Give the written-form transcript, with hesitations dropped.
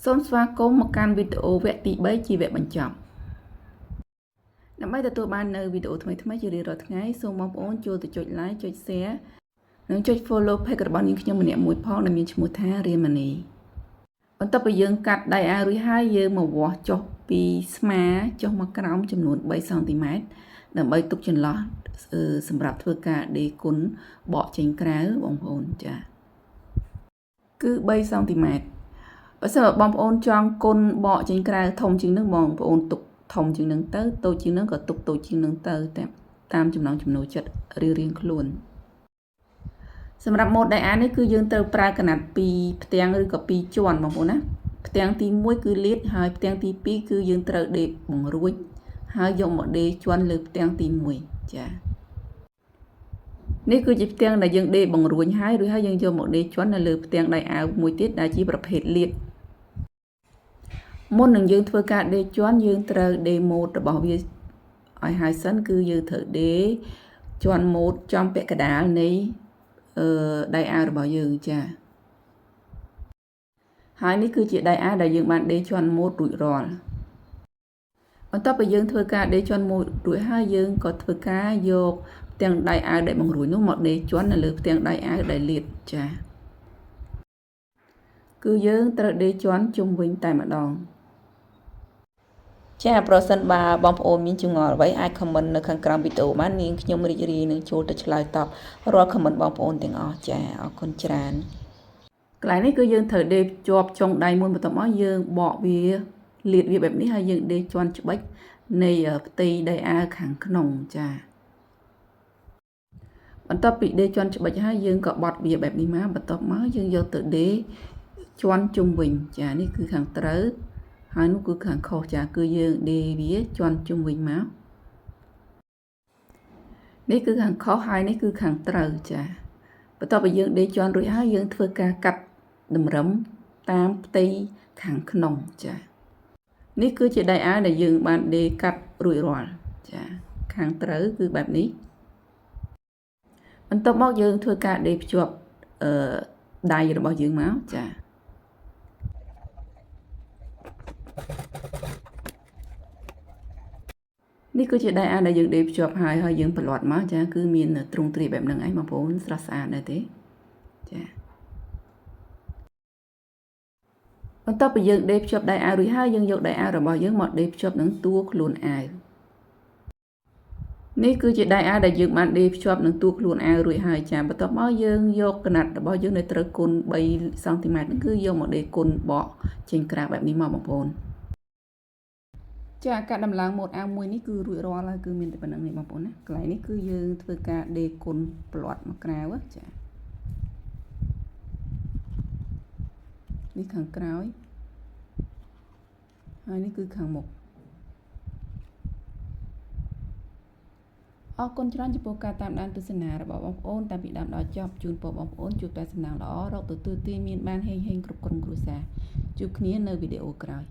សូមស្វាគមន៍មកកាន់វីដេអូវគ្គទី3ជាវគ្គបញ្ចប់ដើម្បីទទួលបាននៅវីដេអូថ្មីៗជារៀងរាល់ថ្ងៃសូមបងប្អូនចូលទៅចុច like ចុច share និងចុច follow page របស់នាងខ្ញុំម្នាក់មួយផងដែលមានឈ្មោះថារាមានីបន្ទាប់ពីយើងកាត់ដៃអារួចហើយយើងមកវាស់ចុះពីស្មាចុះមកក្រោមចំនួន3សង់ទីម៉ែត្រដើម្បីទុកចន្លោះសម្រាប់ធ្វើការដេរគុណបកចេញក្រៅបងប្អូនចាគឺ3សង់ទីម៉ែត្របើសិនបងប្អូនចង់គុណបកចេញក្រៅធំជាងនឹងបងប្អូនទុកធំជាងនឹងទៅតូចជាងនឹងក៏ទុកតូចជាងនឹងទៅតាមចំណង់ចំណូលចិត្តរៀងៗខ្លួនសម្រាប់ម៉ូតដៃអានេះគឺយើងត្រូវប្រើកណាត់2ផ្ទាំងឬក៏2ជាន់បងប្អូនណាផ្ទាំងទី1គឺលាតហើយផ្ទាំងទី2គឺយើងត្រូវដេរបង្រួចហើយយកមកដេរជាន់លើផ្ទាំងទី1ចានេះគឺជាផ្ទាំងដែលយើងដេរបង្រួញហើយរួចហើយយើងយកមកដេរជាន់នៅលើផ្ទាំងដៃអាវមួយទៀតដែលជាប្រភេទលាតមុននឹងយើងធ្វើការដេរជាន់យើងត្រូវដេរម៉ូតរបស់វាឲ្យហើយសិនគឺយើងត្រូវដេរជាន់ម៉ូតចំពាក់កណ្ដាលនៃដៃអាវរបស់យើងចាហើយនេះគឺជាដៃអាវដែលយើងបានដេរជាន់ម៉ូតរួចរាល់បន្ទាប់ពីយើងធ្វើការដេរជាន់ម៉ូតរួចហើយយើងក៏ធ្វើការយកផ្ទាំងដៃអាវដែលបង្រួញនោះមកដេរជាន់នៅលើផ្ទាំងដៃអាវដែលលាតចាគឺយើងត្រូវដេរជាន់ជុំវិញតែម្ដងចាប្រសិនបើបងប្អូនមានចម្ងល់អ្វីអាច comment នៅខាងក្រោមវីដេអូបាននាងខ្ញុំរីករាយនឹងចូលទៅឆ្លើយតបរាល់ comment បងប្អូនទាំងអស់ចាអរគុណច្រើនកន្លែងនេះគឺយើងត្រូវដេរជាប់ចុងដៃមួយបន្ទាប់មកយើងបកវាលាតវាបែបនេះហើយយើងដេរជាន់ច្បិចនៃផ្ទៃដៃអាវខាងក្នុងចាបន្ទាប់ពីដេរជាន់ច្បិចហើយយើងក៏បត់វាបែបនេះមកបន្ទាប់មកយើងយកទៅដេរជាន់ជុំវិញចានេះគឺខាងត្រូវហើយនោះគឺខាងខុសចាគឺយើងដេរវាជាន់ជុំវិញមកនេះគឺខាងខុសហើយនេះគឺខាងត្រូវចាបន្ទាប់ពីយើងដេរជាន់រួចហើយយើងធ្វើការកាត់តម្រឹមតាមផ្ទៃខាងក្នុងចានេះគឺជាដៃអាវដែលយើងបានដេរកាត់រួចរាល់ចាខាងត្រូវគឺបែបនេះបន្ទាប់មកយើងធ្វើការដេរភ្ជាប់ដៃរបស់យើងមកចានេះគឺជាដៃអាវដែលយើងដេរភ្ជាប់ហើយយើងប្រឡាត់មកចាគឺមានទ្រង់ទ្រាយបែបហ្នឹងឯងបងប្អូនស្រស់ស្អាតដែរទេចាបន្ទាប់ពីយើងដេរភ្ជាប់ដៃអាវរួចហើយយើងយកដៃអាវរបស់យើងមកដេរភ្ជាប់នឹងតួខ្លួនអាវនេះគឺជាដៃអាវដែលយើងបានដេរភ្ជាប់នឹងតួខ្លួនអាវរួចហើយចាបន្ទាប់មកយើងយកកណាត់របស់យើងដែលត្រូវគុណ3សង់ទីម៉ែត្រហ្នឹងគឺយកមកដេរគុណបកចេញក្រៅបែបនេះមកបងប្អូនចាការដំឡើងម៉ូតអាវមួយនេះគឺរួចរាល់ហើយគឺមានតែប៉ុណ្្នឹងនេះបងប្អូនណាកន្លែងនេះគឺយើងធ្វើការដេរគុណផ្លាត់មកក្រៅចានេះខាងក្រោយហើយនេះគឺខាងមុខអរគុណច្រើនចំពោះការតាមដានទស្សនារបស់បងប្អូនតាំងពីដើមដល់ចប់ជូនពរបងប្អូនជួបតែសំណាងល្អរកទទួលទានមានបានហេងគ្រប់ក្រុមគ្រួសារជួបគ្នានៅវីដេអូក្រោយ